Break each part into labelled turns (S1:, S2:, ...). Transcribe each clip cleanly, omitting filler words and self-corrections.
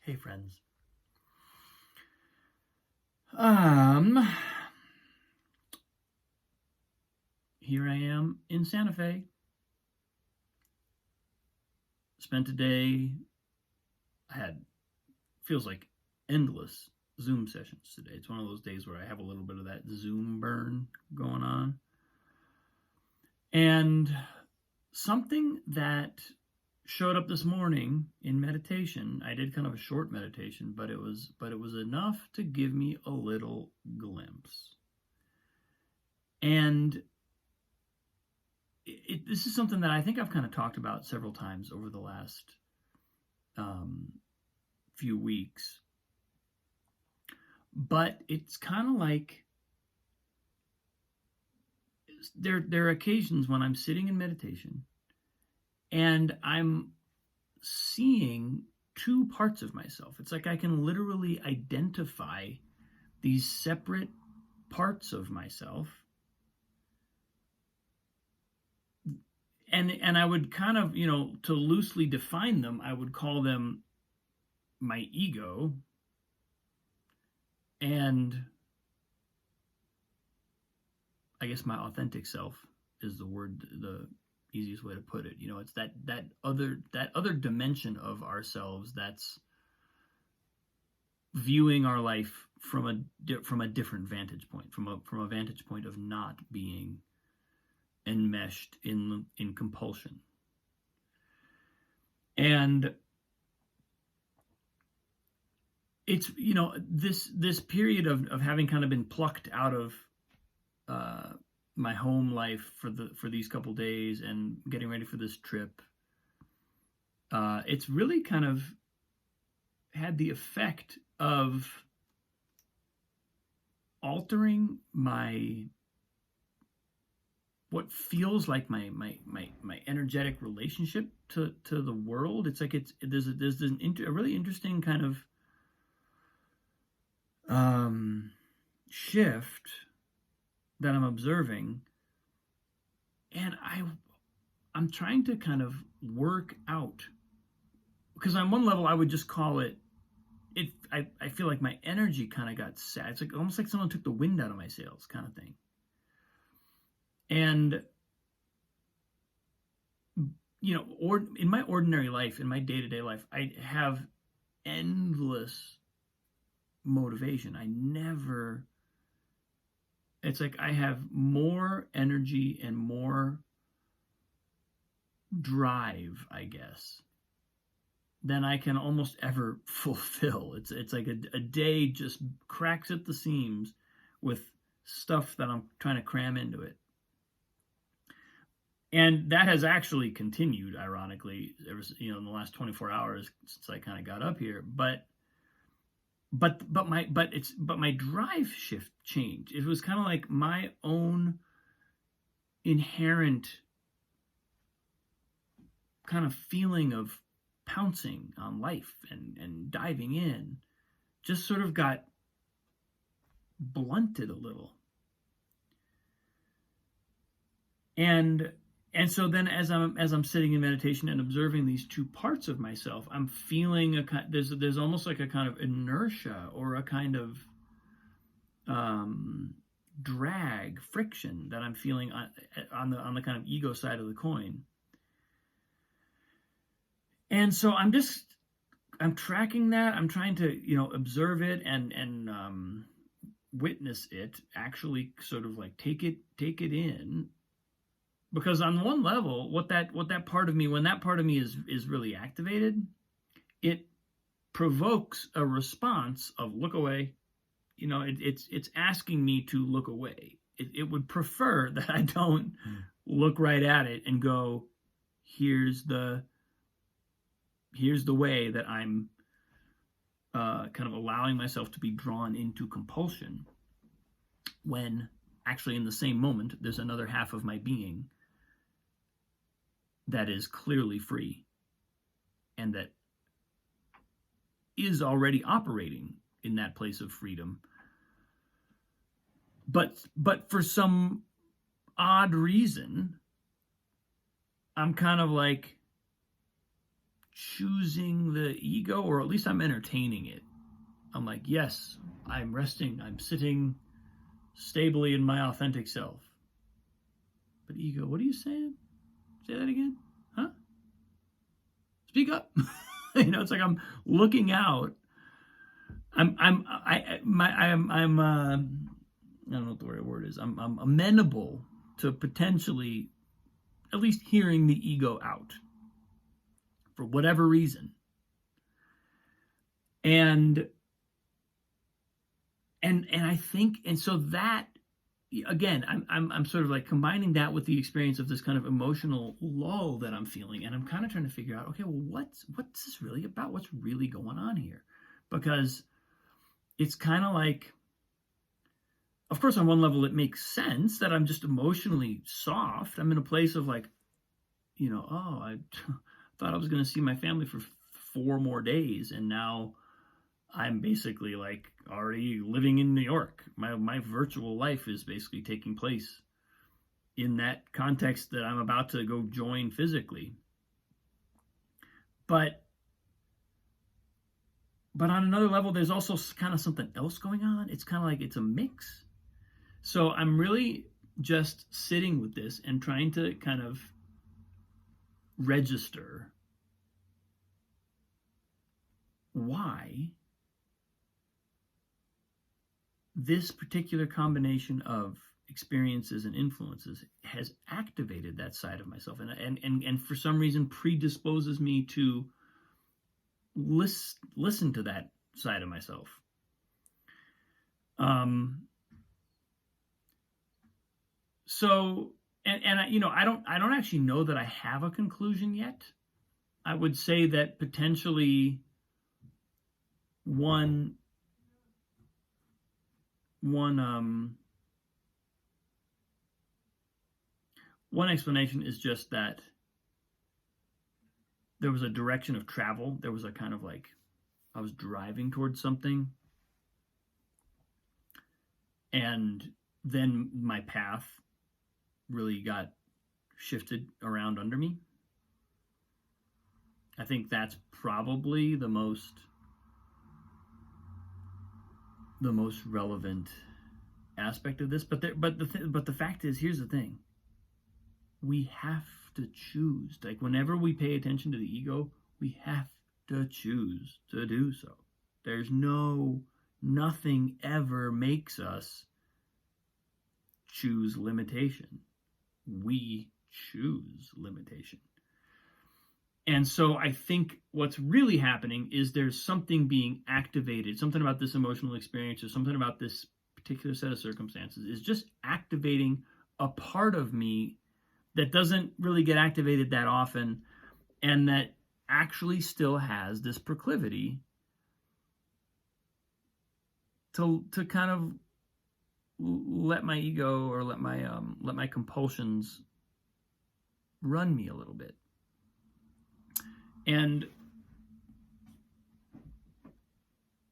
S1: Hey friends. Here I am in Santa Fe. Spent a day. I had feels like endless Zoom sessions today. It's one of those days where I have a little bit of that Zoom burn going on. And something that showed up this morning in meditation, I did kind of a short meditation, but it was enough to give me a little glimpse. And this is something that I think I've kind of talked about several times over the last few weeks. But it's kind of like there are occasions when I'm sitting in meditation and I'm seeing two parts of myself. It's like I can literally identify these separate parts of myself. And I would kind of, to loosely define them, I would call them my ego and I guess my authentic self is the easiest way to put it. It's that other dimension of ourselves that's viewing our life from a different vantage point, from a vantage point of not being enmeshed in compulsion. And it's, this period of having kind of been plucked out of my home life for these couple days and getting ready for this trip, it's really kind of had the effect of altering what feels like my energetic relationship to the world. It's like there's a really interesting kind of shift that I'm observing, and I'm trying to kind of work out, because on one level I would just call it I feel like my energy kind of got sad. It's like almost like someone took the wind out of my sails kind of thing. And in my ordinary life, in my day-to-day life, I have endless motivation. It's like I have more energy and more drive, I guess, than I can almost ever fulfill. It's like a day just cracks at the seams with stuff that I'm trying to cram into it. And that has actually continued, ironically, in the last 24 hours since I kind of got up here. But my drive shift changed. It was kind of like my own inherent kind of feeling of pouncing on life and diving in just sort of got blunted a little. And so then as I'm sitting in meditation and observing these two parts of myself, I'm feeling there's almost like a kind of inertia or a kind of drag, friction that I'm feeling on the kind of ego side of the coin. And so I'm tracking that. I'm trying to observe it and witness it, actually sort of like take it in. Because on one level, what that part of me, when that part of me is really activated, it provokes a response of look away. It's asking me to look away. It would prefer that I don't look right at it and go, here's the way that I'm kind of allowing myself to be drawn into compulsion, when actually in the same moment there's another half of my being that is clearly free and that is already operating in that place of freedom. But for some odd reason, I'm kind of like choosing the ego, or at least I'm entertaining it. I'm like, yes, I'm resting, I'm sitting stably in my authentic self. But ego, what are you saying? Say that again? Huh? Speak up. It's like I'm looking out. I don't know what the right word is. I'm amenable to potentially at least hearing the ego out for whatever reason. And I think, and so that, again, I'm sort of like combining that with the experience of this kind of emotional lull that I'm feeling, and I'm kind of trying to figure out, okay, well, what's this really about? What's really going on here? Because it's kind of like, of course, on one level, it makes sense that I'm just emotionally soft. I'm in a place of like, oh, I thought I was going to see my family for 4 more days, and now I'm basically like already living in New York. My virtual life is basically taking place in that context that I'm about to go join physically. But on another level, there's also kind of something else going on. It's kind of like it's a mix. So I'm really just sitting with this and trying to kind of register why this particular combination of experiences and influences has activated that side of myself, and for some reason predisposes me to listen to that side of myself. So, and I don't actually know that I have a conclusion yet. I would say that potentially one explanation is just that there was a direction of travel. There was a kind of like, I was driving towards something, and then my path really got shifted around under me. I think that's probably the most relevant aspect of this. But the fact is, here's the thing: we have to choose. Like, whenever we pay attention to the ego, we have to choose to do so. There's nothing ever makes us choose limitation. We choose limitation. And so I think what's really happening is there's something being activated, something about this emotional experience or something about this particular set of circumstances is just activating a part of me that doesn't really get activated that often, and that actually still has this proclivity to kind of let my ego or let my compulsions run me a little bit. And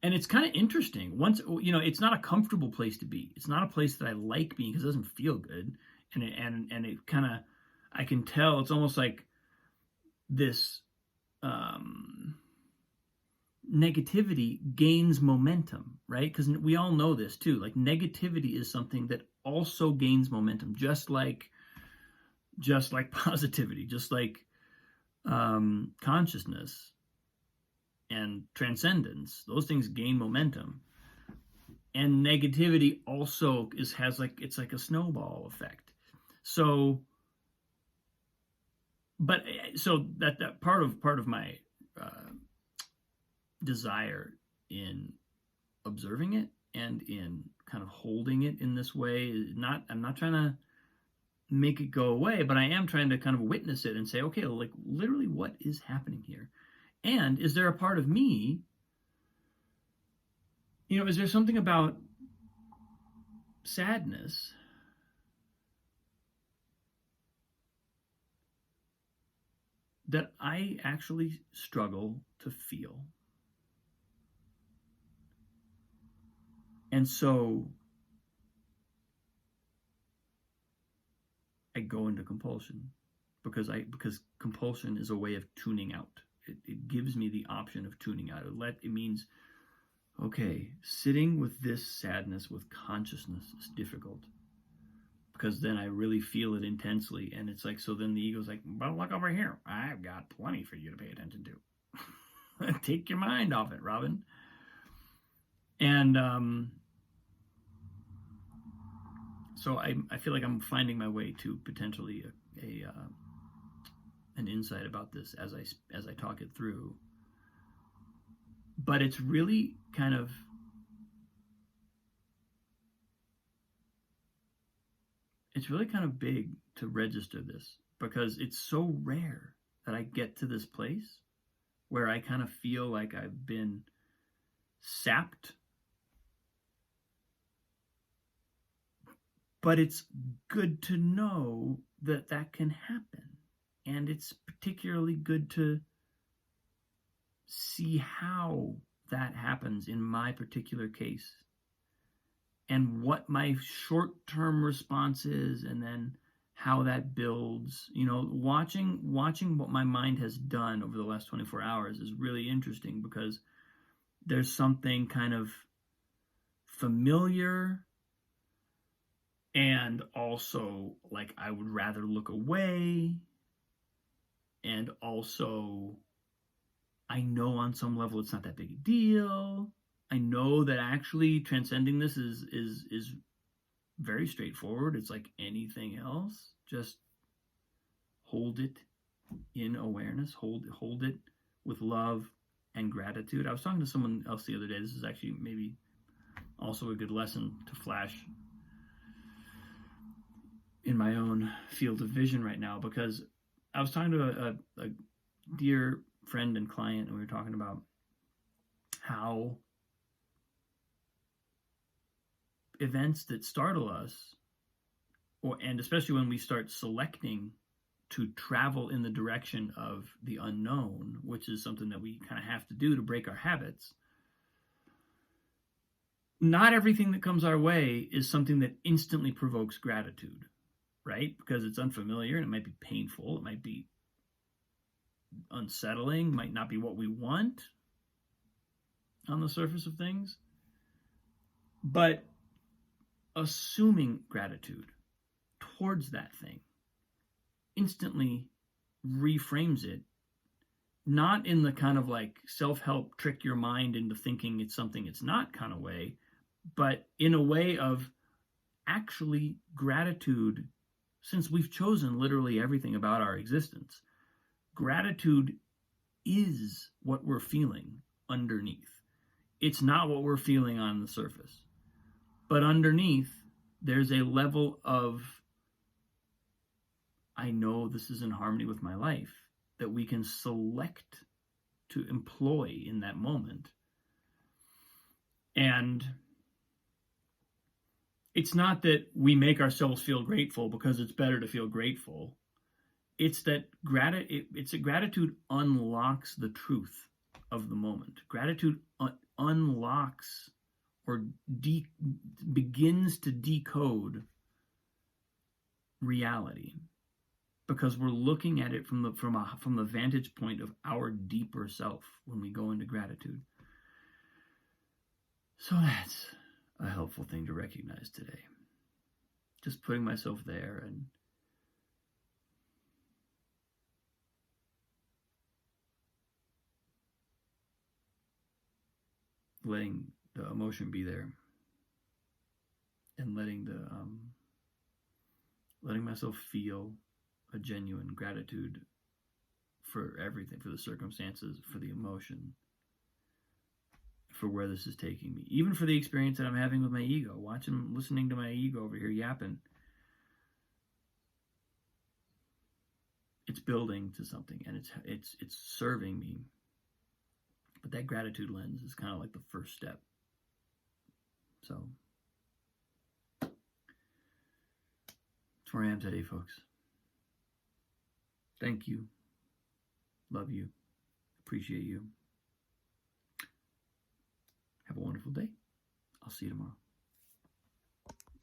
S1: it's kind of interesting. Once, it's not a comfortable place to be. It's not a place that I like being because it doesn't feel good. And it kind of, I can tell it's almost like this negativity gains momentum, right? Because we all know this too. Like, negativity is something that also gains momentum, just like positivity, just like consciousness and transcendence. Those things gain momentum, and negativity also has it's like a snowball effect. So that part of my desire in observing it and in kind of holding it in this way, I'm not trying to make it go away, but I am trying to kind of witness it and say, okay, like, literally, what is happening here? And is there a part of me, is there something about sadness that I actually struggle to feel? And so I go into compulsion because compulsion is a way of tuning out. it gives me the option of tuning out. It means, okay, sitting with this sadness with consciousness is difficult, because then I really feel it intensely, and it's like, so then the ego's like, but look over here, I've got plenty for you to pay attention to. Take your mind off it, Robin. And so I feel like I'm finding my way to potentially an insight about this as I talk it through. But it's really kind of big to register this, because it's so rare that I get to this place where I kind of feel like I've been sapped. But it's good to know that that can happen. And it's particularly good to see how that happens in my particular case, and what my short-term response is, and then how that builds. Watching what my mind has done over the last 24 hours is really interesting, because there's something kind of familiar, and also like I would rather look away, and also I know on some level it's not that big a deal. I know that actually transcending this is very straightforward. It's like anything else. Just hold it in awareness. Hold it with love and gratitude. I was talking to someone else the other day. This is actually maybe also a good lesson to flash in my own field of vision right now, because I was talking to a dear friend and client, and we were talking about how events that startle us, and especially when we start selecting to travel in the direction of the unknown, which is something that we kind of have to do to break our habits, not everything that comes our way is something that instantly provokes gratitude, right? Because it's unfamiliar, and it might be painful, it might be unsettling, might not be what we want on the surface of things. But assuming gratitude towards that thing instantly reframes it, not in the kind of like self-help trick your mind into thinking it's something it's not kind of way, but in a way of actually gratitude. Since we've chosen literally everything about our existence, gratitude is what we're feeling underneath. It's not what we're feeling on the surface. But underneath, there's a level of, I know this is in harmony with my life, that we can select to employ in that moment. And it's not that we make ourselves feel grateful because it's better to feel grateful. It's that gratitude unlocks the truth of the moment. Gratitude unlocks or begins to decode reality, because we're looking at it from the vantage point of our deeper self when we go into gratitude. So that's a helpful thing to recognize today. Just putting myself there and letting the emotion be there, and letting myself feel a genuine gratitude for everything, for the circumstances, for the emotion, for where this is taking me, even for the experience that I'm having with my ego, listening to my ego over here yapping. It's building to something, and it's serving me. But that gratitude lens is kind of like the first step. So that's where I am today, folks. Thank you. Love you. Appreciate you. Have a wonderful day. I'll see you tomorrow.